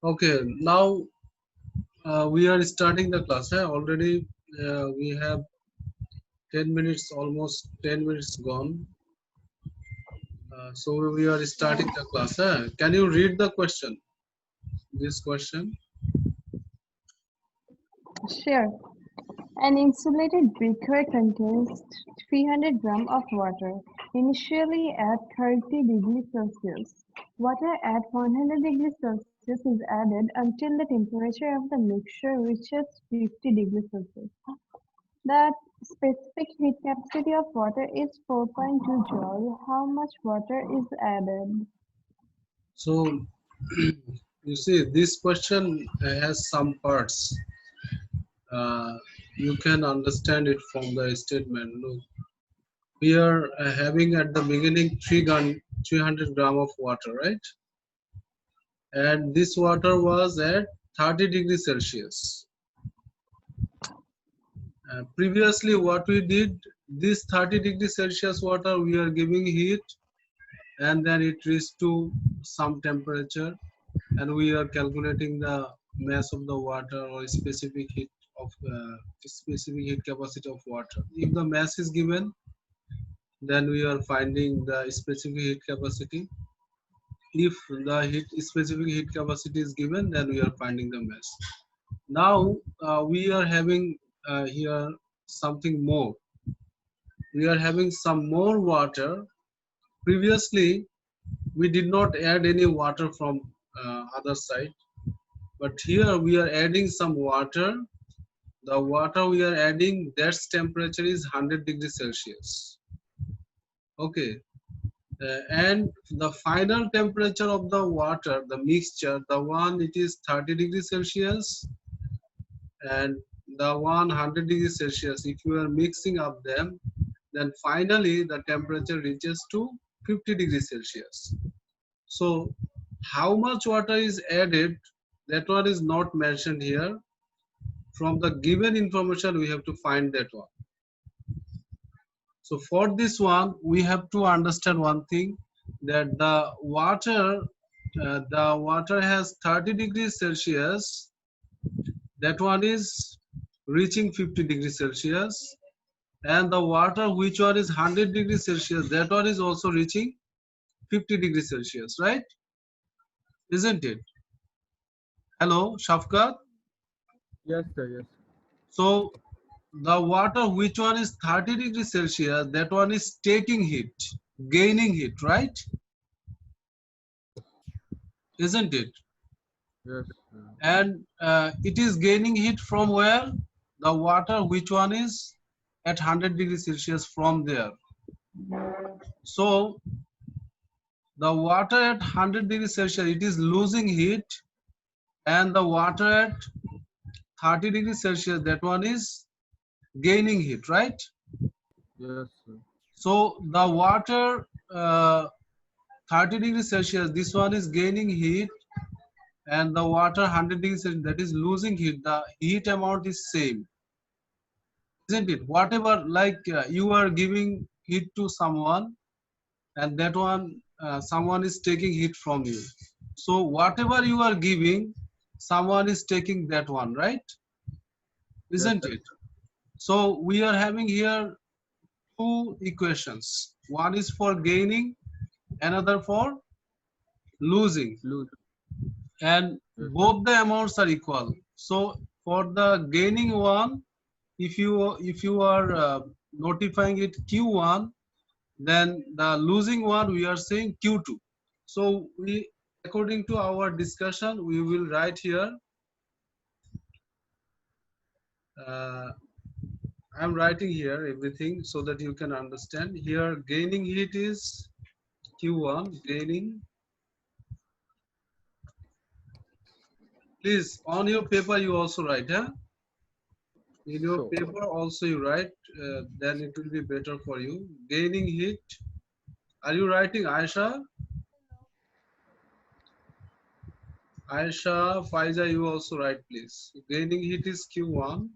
Okay, now we are starting the class. Already we have 10 minutes, almost 10 minutes gone. So we are starting the class. Can you read the question? This question. Sure. An insulated beaker contains 300 grams of water, initially at 30 degrees Celsius. Water at 100 degrees Celsius is added until the temperature of the mixture reaches 50 degrees Celsius. The specific heat capacity of water is 4.2 joule. How much water is added? So you see, this question has some parts. You can understand it from the statement. Look, we are having at the beginning 300 gram of water, right? And this water was at 30 degrees Celsius. Previously, what we did, this 30 degrees Celsius water, we are giving heat, and then it reached to some temperature, and we are calculating the mass of the water or specific heat capacity of water. If the mass is given, then we are finding the specific heat capacity. If the specific heat capacity is given, then we are finding the mass. Now we are having here something more. We are having some more water. Previously, we did not add any water from other side, but here we are adding some water. The water we are adding, that's temperature is 100 degrees Celsius. Okay. And the final temperature of the water, the mixture, the one it is 30 degrees Celsius, and the 100 degrees Celsius. If you are mixing up them, then finally the temperature reaches to 50 degrees Celsius. So how much water is added, that one is not mentioned here. From the given information, we have to find that one. So for this one, we have to understand one thing, that the water has 30 degrees Celsius. That one is reaching 50 degrees Celsius, and the water which one is 100 degrees Celsius, that one is also reaching 50 degrees Celsius, right? Isn't it? Hello, Shafkat. Yes, sir, yes. So the water which one is 30 degrees Celsius, that one is taking heat, gaining heat, right? Isn't it? Yes, And it is gaining heat from where? The water which one is at 100 degrees Celsius, from there. So the water at 100 degrees Celsius, it is losing heat, and the water at 30 degrees Celsius, that one is gaining heat, right? yes, sir. So the water 30 degrees Celsius, this one is gaining heat, and the water 100 degrees Celsius, that is losing heat. The heat amount is same, isn't it? Whatever, like you are giving heat to someone, and that one someone is taking heat from you. So whatever you are giving, someone is taking that one, right? Yes, Isn't sir. it? So we are having here two equations. One is for gaining, another for losing, Lose. and Yes, sir. both the amounts are equal. So for the gaining one, if you are notifying it Q1, then the losing one we are saying Q2. So we, according to our discussion, we will write here. Uh, I'm writing here everything so that you can understand. Here, gaining heat is Q1, gaining. Please, on your paper, you also write, huh? In your Sure. paper, also you write, then it will be better for you. Gaining heat. Are you writing, Aisha? Aisha, Faiza, you also write, please. Gaining heat is Q1,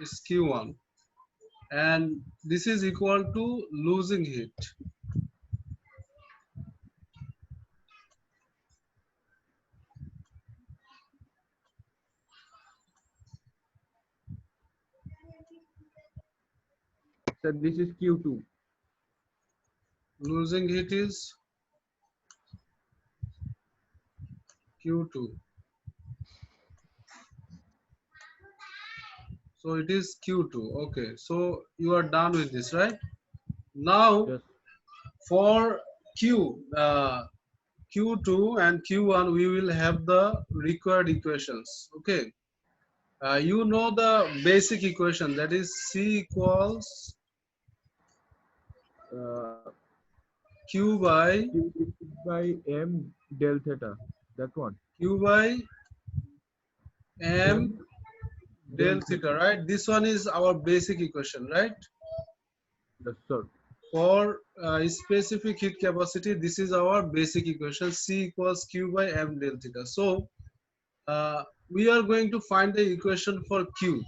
is Q1. And this is equal to losing heat. Sir, this is Q2. Losing heat is Q2. So it is Q2. Okay. So you are done with this, right? Now Yes. for Q2 and Q1, we will have the required equations. Okay. You know the basic equation, that is C equals Uh, Q by Q by M del theta. That one. Q by M M del del theta, theta. right? This one is our basic equation, right? Yes, sir. For specific heat capacity, this is our basic equation. C equals Q by M del theta. So we are going to find the equation for Q.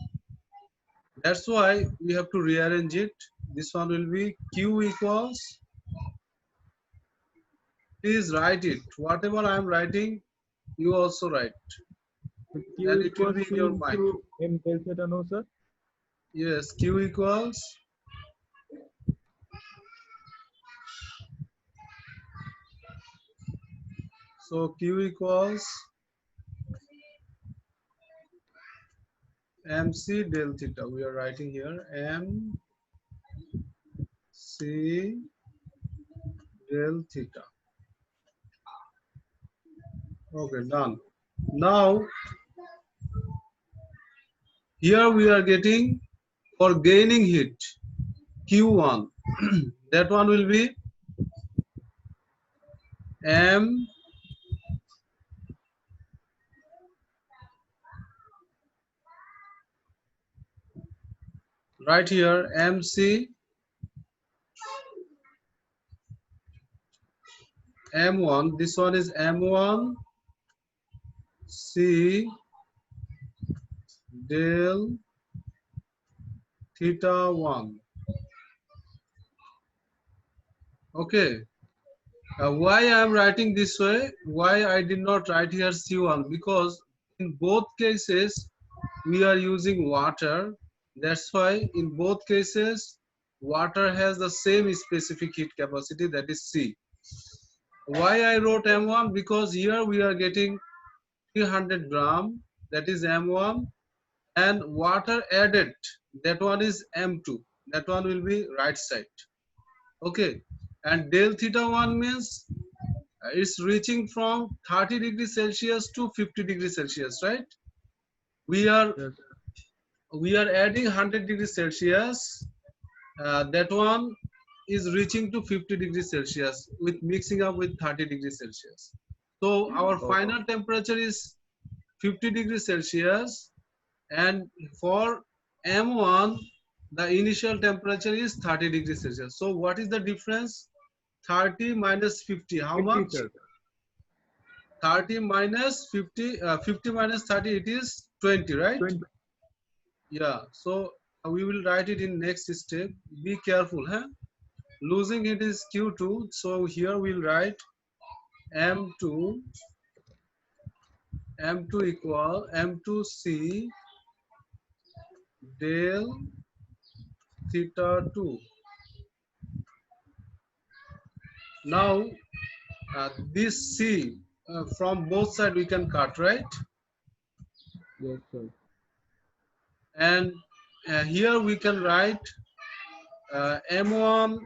That's why we have to rearrange it. This one will be Q equals, please write it. Whatever I am writing, you also write. So Q Then it will equals be in C your mind. into M del theta, no, sir? Yes, Q equals Q equals MC del theta. We are writing here MC del theta. Okay, done. Now here we are getting for gaining heat Q1. That one will be M right here MC M1. This one is M1 C del theta 1. Okay. Why I am writing this way? Why I did not write here C1? Because in both cases we are using water. That's why in both cases water has the same specific heat capacity, that is C. Why I wrote M1? Because here we are getting 300 gram, that is M1, and water added, that one is M2. That one will be right side. Okay. And del theta 1 means it's reaching from 30 degrees Celsius to 50 degrees Celsius, right? We are Yes. adding 100 degrees Celsius. That one is reaching to 50 degrees Celsius with mixing up with 30 degrees Celsius. So our Oh, final temperature is 50 degrees Celsius, and for M1 the initial temperature is 30 degrees Celsius. So what is the difference? 30 minus 50, how 20, much? sir. 30 minus 50, 50 minus 30, it is 20, right? 20. Yeah, so we will write it in next step. Be careful, huh? Losing it is Q2, so here we'll write M2 equal M2C del theta 2. Now this C from both sides we can cut, right? Yes, sir. And here we can write M1.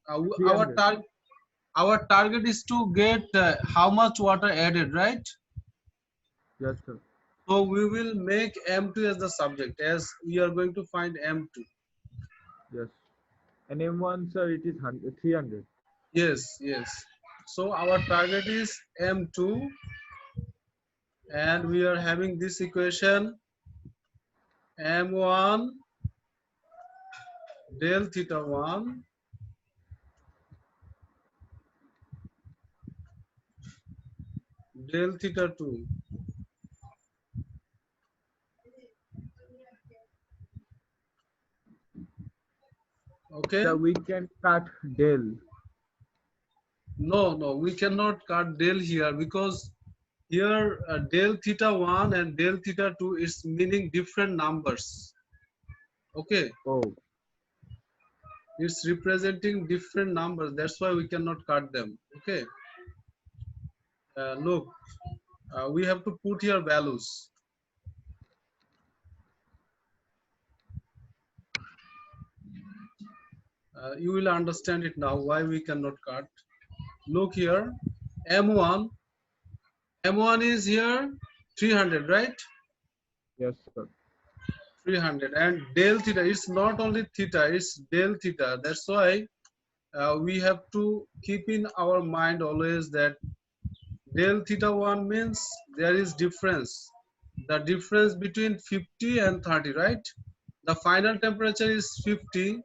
Our 300. target is to get how much water added, right? Yes, sir. So we will make M2 as the subject, as we are going to find M2. Yes. And M1, sir, it is 300. Yes, yes. So our target is M2, and we are having this equation M1 del theta 1 del theta 2. Okay? Sir, we can cut del. No, no, we cannot cut del here, because here del theta 1 and del theta 2 is meaning different numbers. Okay? Oh, It's representing different numbers. That's why we cannot cut them. Okay. Look, we have to put here values. You will understand it now why we cannot cut. Look here, M1. M1 is here 300, right? Yes, sir. 300, and del theta, it's not only theta, it's del theta. That's why we have to keep in our mind always that del theta 1 means there is difference. The difference between 50 and 30, right? The final temperature is 50.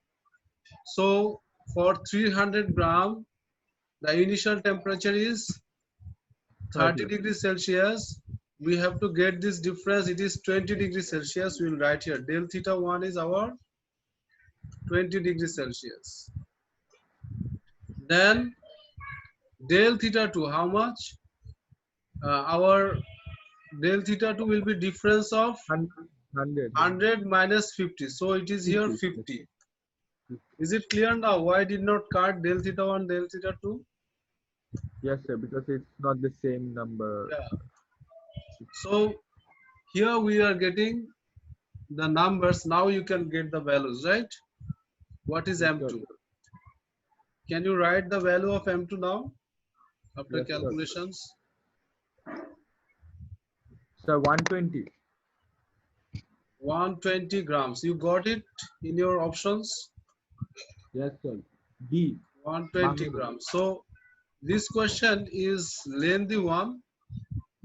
So for 300 gram, the initial temperature is 30 30. degrees Celsius. We have to get this difference. It is 20 degrees Celsius. We will write here. Del theta 1 is our 20 degrees Celsius. Then del theta 2, how much? Our del theta 2 will be difference of 100. 100 minus 50. So it is here 50. 50. Is it clear now? Why did not cut del theta 1, del theta 2? Yes, sir, because it's not the same number. Yeah. So here we are getting the numbers. Now you can get the values, right? What is Yes, sir. M2? Can you write the value of M2 now after Yes, sir. calculations? Sir, 120. 120 grams. You got it in your options? Yes, sir. D. 120 Mango. grams. So this question is lengthy one,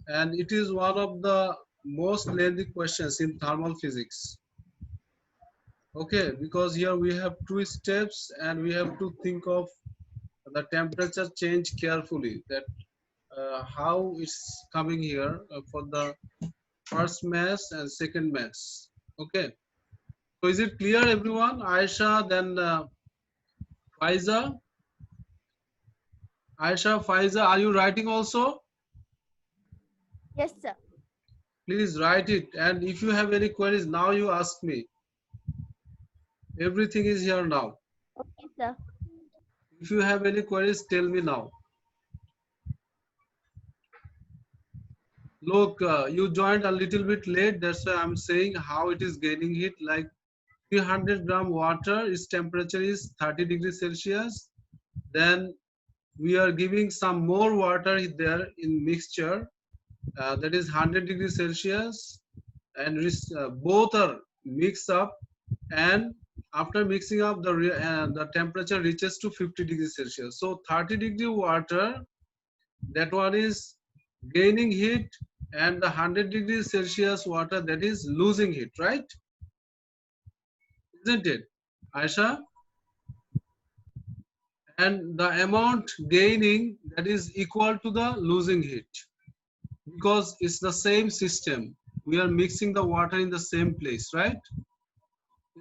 and it is one of the most lengthy questions in thermal physics. Okay, because here we have two steps and we have to think of the temperature change carefully, that how it's coming here for the first mass and second mass. Okay, so is it clear everyone? Aisha, then Faiza. Aisha, Faiza, are you writing also? Yes, sir. Please write it, and if you have any queries now you ask me. Everything is here now. Okay, sir. If you have any queries, tell me now. Look, you joined a little bit late, that's why I'm saying how it is gaining heat. Like 300 gram water, its temperature is 30 degrees Celsius. Then we are giving some more water there in mixture, that is 100 degrees Celsius, and both are mixed up, and after mixing up the temperature reaches to 50 degrees Celsius. So 30 degree water, that one is gaining heat, and the 100 degrees Celsius water, that is losing heat, right? Isn't it, Aisha? And the amount gaining, that is equal to the losing heat, because it's the same system. We are mixing the water in the same place, right?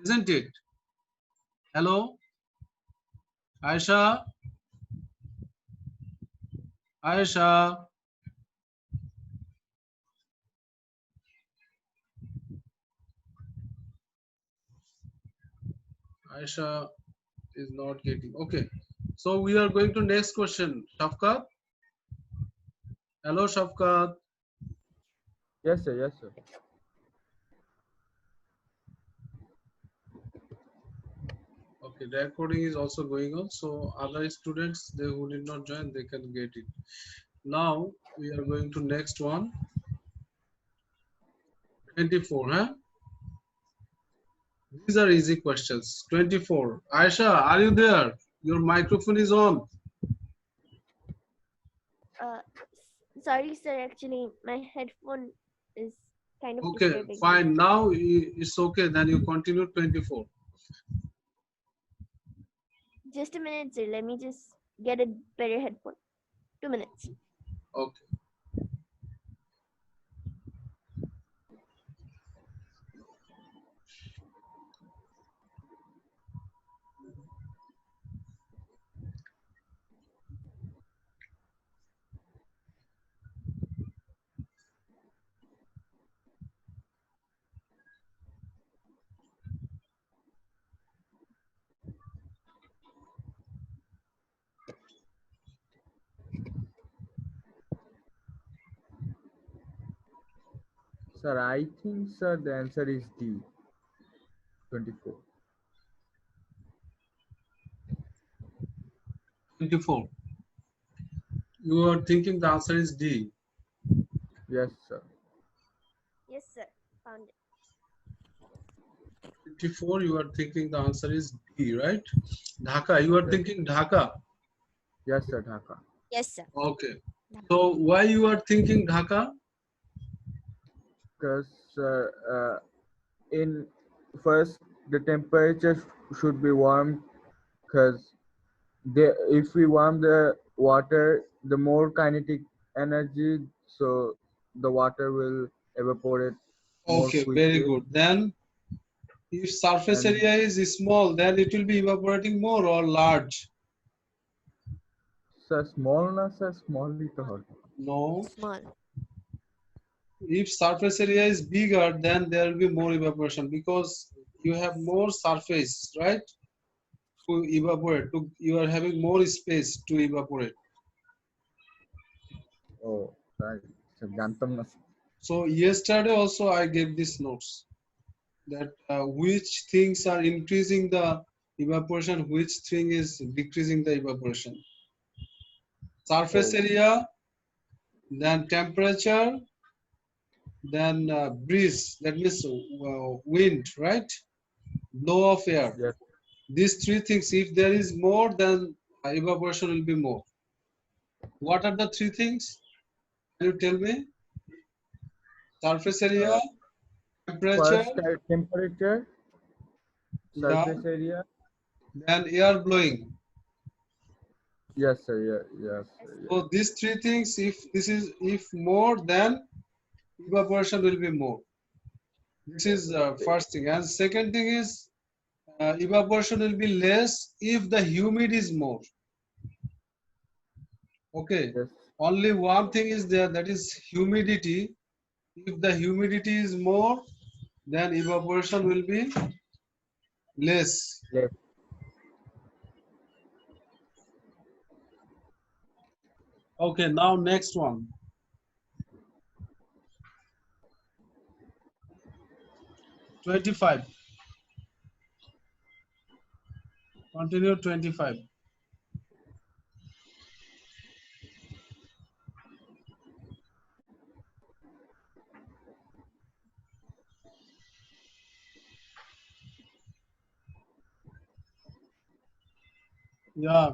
Isn't it? Hello, Aisha? Aisha? Aisha is not getting. Okay. So we are going to next question. Shafkat? Hello, Shafkat. Yes, sir. Yes, sir. Okay, the recording is also going on. So other students, they who did not join, they can get it. Now we are going to next one. 24, huh? These are easy questions. 24. Aisha, are you there? Your microphone is on. Uh, Sorry, sir. Actually, my headphone is kind of Okay, disturbing me. fine. Now it's okay. Then you continue 24. Just a minute, sir. Let me just get a better headphone. 2 minutes. Okay. Sir, I think, sir, the answer is D, 24. 24. You are thinking the answer is D. Yes, sir. Yes, sir. Found it. 24, you are thinking the answer is D, right? Dhaka, you are Yes, thinking Dhaka. yes, sir, Dhaka. Yes, sir. Okay. So why you are thinking Dhaka? Because in first the temperature should be warm because if we warm the water, the more kinetic energy, so the water will evaporate more Okay, very quickly. good. Then if surface And area is small, then it will be evaporating more or large. sir, small na sir, small ही तो होगा. No. Small. If surface area is bigger, then there will be more evaporation because you have more surface, right? To evaporate. You are having more space to evaporate. Oh, right. Sir, जानता ना. So yesterday also I gave these notes that which things are increasing the evaporation, which thing is decreasing the evaporation. Surface Oh, area, then temperature, then breeze, that means wind, right? Flow of air. yes, These three things, if there is more, then evaporation will be more. What are the three things? Can you tell me? Surface area, uh, temperature, first temperature, yeah, surface area. then air blowing. Yes, sir. Yeah, yes, sir, yeah. So these three things, if more, then evaporation will be more. This is Okay. first thing. And second thing is evaporation will be less if the humid is more. Okay. Yes, Only one thing is there, that is humidity. If the humidity is more, then evaporation will be less. yes. Okay, now next one. 25. Continue 25. Yeah.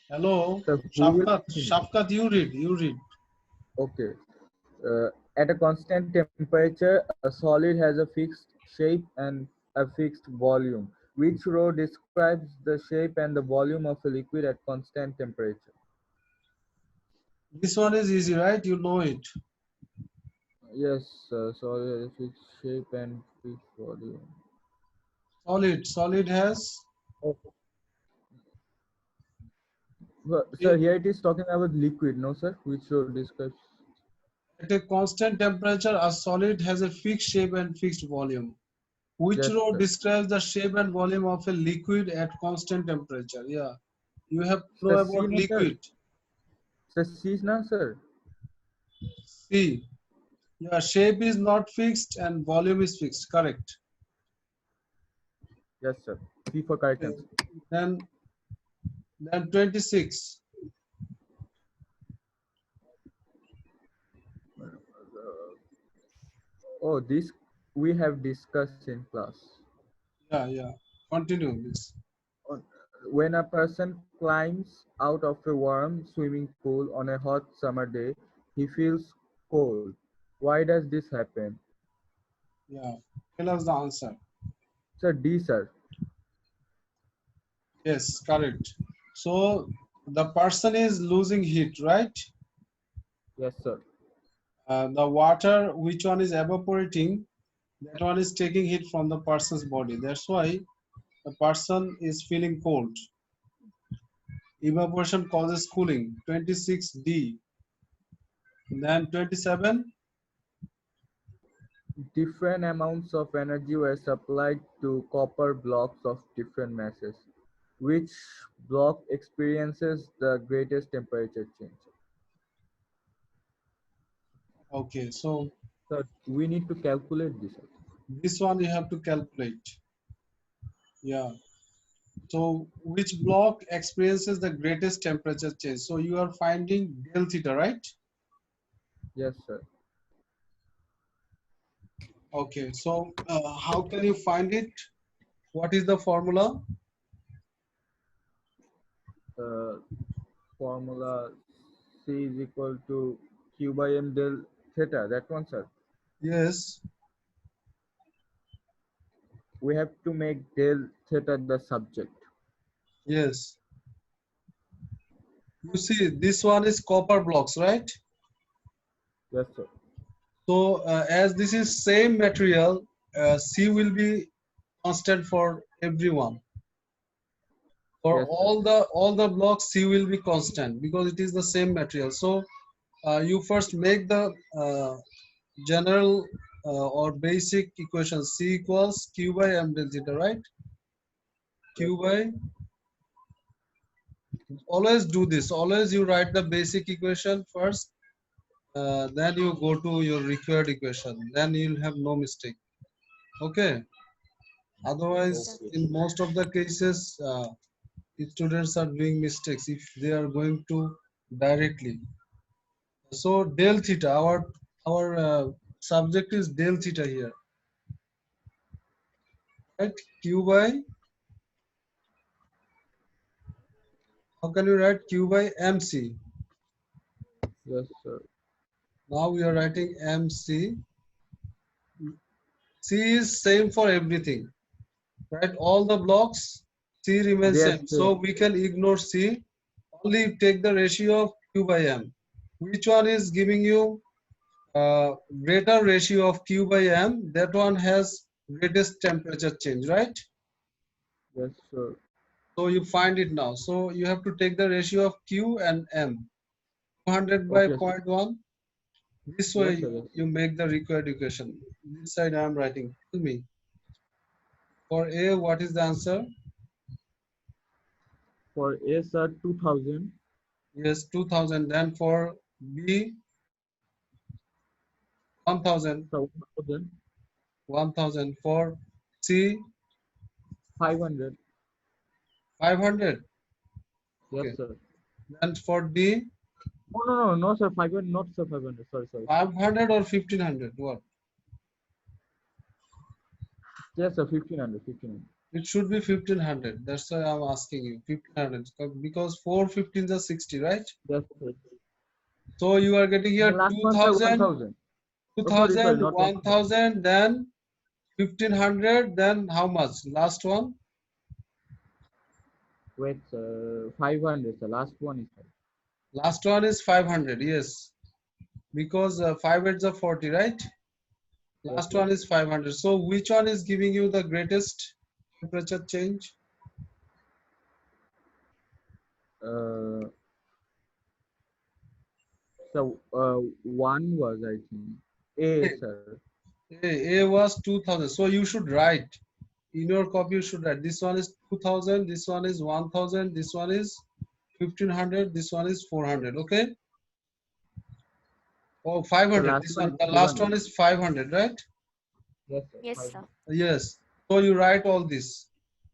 Hello. So who will Shafkat. continue? Shafkat, you read. You read. Okay. At a constant temperature, a solid has a fixed shape and a fixed volume. Which row describes the shape and the volume of a liquid at constant temperature? This one is easy, right? You know it. Yes, solid has a fixed shape and fixed volume. Solid. Solid has. Oh, well, sir, It, here it is talking about liquid, no, sir? Which row describes? at a constant temperature, a solid has a fixed shape and fixed volume. Which Yes, row sir. describes the shape and volume of a liquid at constant temperature? Yeah. You have to know Sir, C, about no, sir? liquid. Sir, C, no, sir? See. Yeah, shape is not fixed and volume is fixed. Correct. Yes, sir. C for correct Okay. answer. Then 26. Oh, this we have discussed in class. Yeah, yeah. Continue, please. On- When a person climbs out of a warm swimming pool on a hot summer day, he feels cold. Why does this happen? Yeah. Tell us the answer. Sir, D, sir. Yes, correct. So the person is losing heat, right? Yes, sir. The water, which one is evaporating, that one is taking heat from the person's body. That's why the person is feeling cold. Evaporation causes cooling. 26D. Then 27. Different amounts of energy were supplied to copper blocks of different masses. Which block experiences the greatest temperature change? Okay, so So we need to calculate this. this one you have to calculate. Yeah. So which block experiences the greatest temperature change? So you are finding del theta, right? Yes, sir. Okay, so how can you find it? What is the formula? Uh, Formula C is equal to Q by M del theta. That one, sir. Yes, We have to make del theta the subject. yes. You see, this one is copper blocks, right? Yes, sir. So as this is same material, C will be constant for everyone. For Yes, sir. all the blocks, C will be constant because it is the same material. So you first make the general or basic equation C equals Q by M del theta, right? Yes, Q sir. by, always do this. Always you write the basic equation first, then you go to your required equation. Then you'll have no mistake. Okay. Yes, Otherwise, sir. Okay. in most of the cases, students are doing mistakes if they are going to directly. So del theta, our subject is del theta here, right? Q by, how can you write Q by MC? Yes, sir. Now we are writing MC. C is same for everything, right? All the blocks, C remains They are same. So same. we can ignore C. Only take the ratio of Q by M. Which one is giving you greater ratio of Q by M? That one has greatest temperature change, right? Yes, sir. So you find it now. So you have to take the ratio of Q and M. 200 by zero Okay, sir. point 0.1. This way Yes, sir. Yes, sir. you make the required equation. This side I am writing. Tell me. For A, what is the answer? For A, sir, 2000. Yes, 2000. Then for B, 1000. So 1000. 1000. For C, 500. 500. Yes, Okay. sir. Then for D, No, no, no, no, sir. 500. Not sir. 500. Sorry, sorry, sorry. 500 or 1500. What? Yes, sir. 1500. 1500. It should be 1500. That's why I'm asking you. 1500. Because 4 15s are 60, right? Yes, sir. So you are getting The here last one, sir, 2000, 1000. Oh, sorry, sorry. 2000, Not 1000. 1000, then 1500, then how much? Last one? Wait, sir. 500, sir. Last one is Last one is 500, yes. Because 5 8s are 40, right? yes, Last yes. one is 500. So which one is giving you the greatest temperature change? Uh, so one was, I think, A, A, sir. A was 2000. So you should write. In your copy, you should write. This one is 2000, this one is 1000, this one is 1500, this one is 400. Okay? Oh, The 500. last This one is one. The last 500. one is 500, right? Yes, sir. Yes, sir. 500. Yes. So you write all this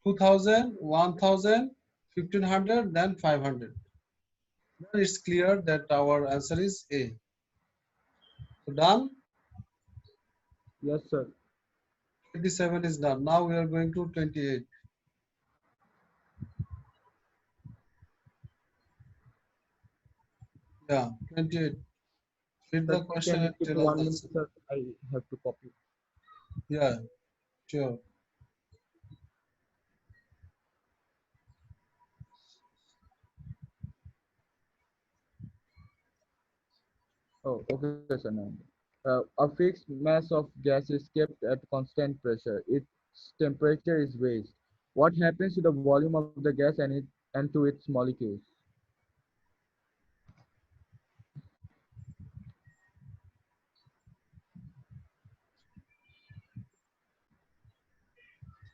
2000, 1000, 1500, then 500. Then it's clear that our answer is A. So done. Yes, sir. 27 is done. Now we are going to 28. Yeah, 28. Read Sir, the question can you and keep tell us the 1 minute, answer. sir? I have to copy. Yeah, sure. Oh, okay, sir. Now. A fixed mass of gas is kept at constant pressure. Its temperature is raised. What happens to the volume of the gas and to its molecules?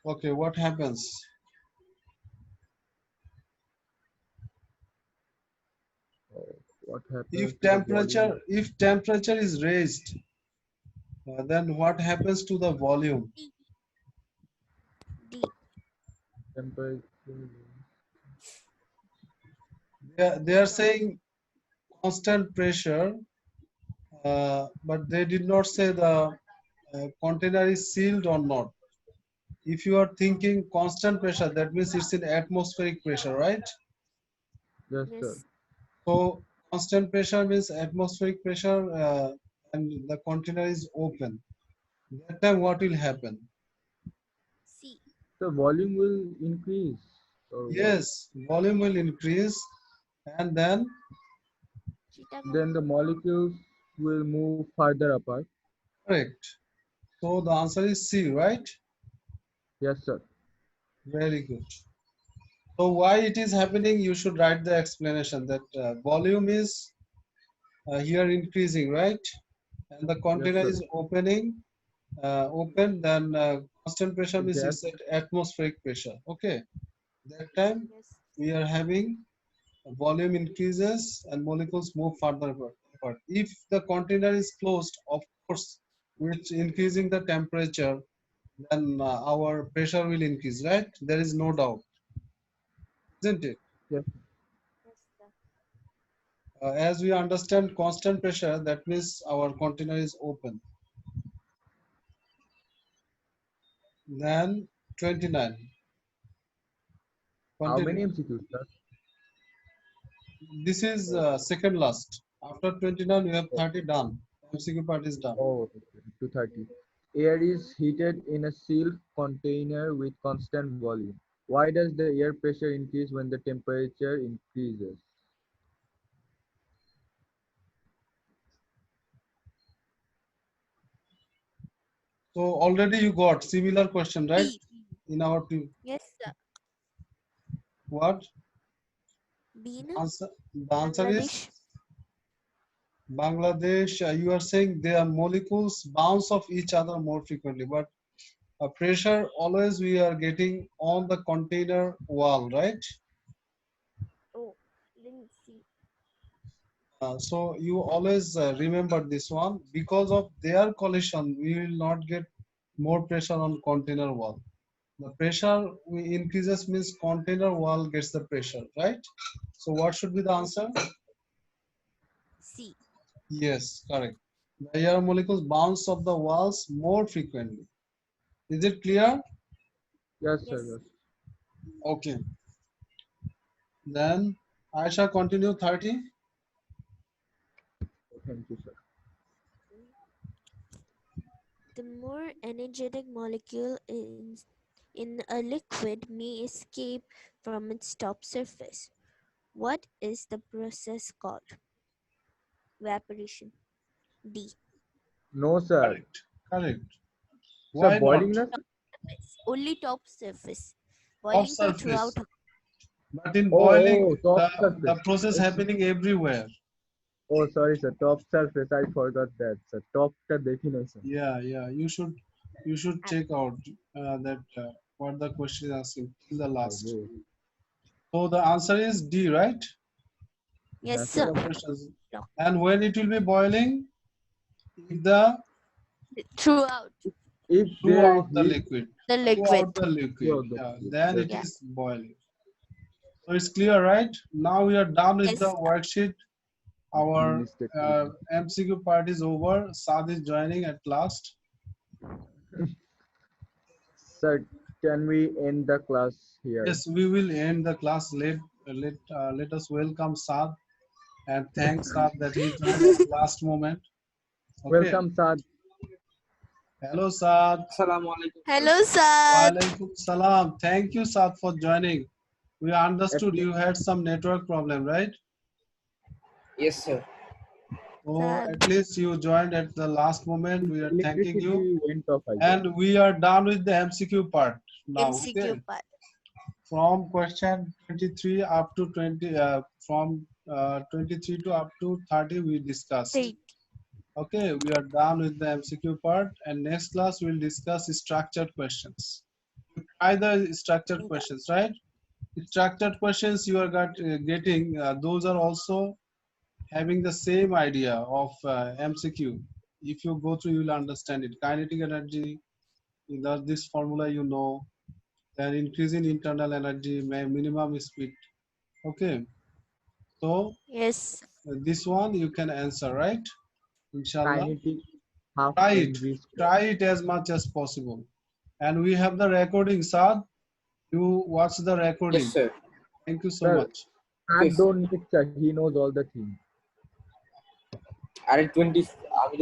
Okay, what happens? Oh, what What happens If to the volume? temperature is raised, then what happens to the volume? D. D. Temperature. They are saying constant pressure, but they did not say the container is sealed or not. If you are thinking constant pressure, that means it's in atmospheric pressure, right? Yes, sir. Yes. So constant pressure means atmospheric pressure, and the container is open. That time what will happen? C. The volume will increase or what? Yes, volume will increase, and then Chittagong. Then the molecules will move further apart. correct. So the answer is C, right? Yes, sir. Very good. So why it is happening? You should write the explanation that volume is here increasing, right? And the Yes, container sir. is open, then constant pressure The means gas. it's at atmospheric pressure. Okay, that time Yes. we are having volume increases and molecules move further apart. If the container is closed, of course, with increasing the temperature, then our pressure will increase, right? There is no doubt, isn't it? Yes. Yes, sir. As we understand constant pressure, that means our container is open. Then 29. How many Continue. MCQs, sir? This is second last. After 29, we have 30 done. MCQ part is done. Oh, okay. 230. Air is heated in a sealed container with constant volume. Why does the air pressure increase when the temperature increases? So already you got similar question, right? B. In our two. Yes, sir. What? B. Na? Answer. The answer is Bangladesh. Bangladesh. You are saying their molecules bounce off each other more frequently, but pressure always we are getting on the container wall, right? Oh, didn't see. So you always remember this one. Because of their collision, we will not get more pressure on container wall. The pressure we increases means container wall gets the pressure, right? So what should be the Yes. answer? C. Yes, correct. The air molecules bounce off the walls more frequently. Is it clear? Yes, sir. Yes. Yes. Okay. Then I shall continue 30. Thank you, sir. The more energetic molecule in a liquid may escape from its top surface. What is the process called? Evaporation. D. No, sir. Correct. Correct. Sir, Why not? boiling na? Surface. Only top surface. Off Boiling to throughout. surface. But in boiling, Oh, top the surface. process It's, happening everywhere. oh, sorry, sir. Top surface. I forgot that, sir. Top the definition. Yeah, yeah. You should check out that what the question is asking till the last. Okay. So the answer is D, right? Yes, Yes, sir. sir. Compressions. No. And when it will be boiling, if the Throughout If there throughout the heat liquid, the liquid. throughout the liquid, throughout the yeah, liquid, then yes. it Yeah. is boiling. So it's clear, right? Now we are done with the Yes. worksheet. We Our missed it. Maybe. MCQ part is over. Saad is joining at last. Sir, can we end the class here? Yes, we will end the class. Let us welcome Saad and thank Saad that he joined at last moment. Okay. Welcome, Saad. Hello, Saad. Assalamu alaikum, sir. Hello, sir. Walaikum salam. Thank you, Saad, for joining. We At understood le- you had some network problem, right? Yes, sir. So Sir. at least you joined at the last moment. We are thanking you. electricity went off, I guess. And we are done with the MCQ part now. MCQ Okay. part. From question 23 up to 20, from 23 to up to 30, we discussed. 3. Okay, we are done with the MCQ part, and next class we'll discuss structured questions. Either structured Yeah. questions, right? Structured questions you are getting, those are also having the same idea of MCQ. If you go through, you will understand it. Kinetic energy, this formula you know. Then increasing internal energy, minimum speed. Okay. So Yes. this one you can answer, right? Inshallah. Kinetic half Try it. mv square. Try it as much as possible. And we have the recording, Saad. You watch the Yes, recording. sir. Thank you so Sir, much. I Yes. don't need sir. He knows all the things. আর 20 আমি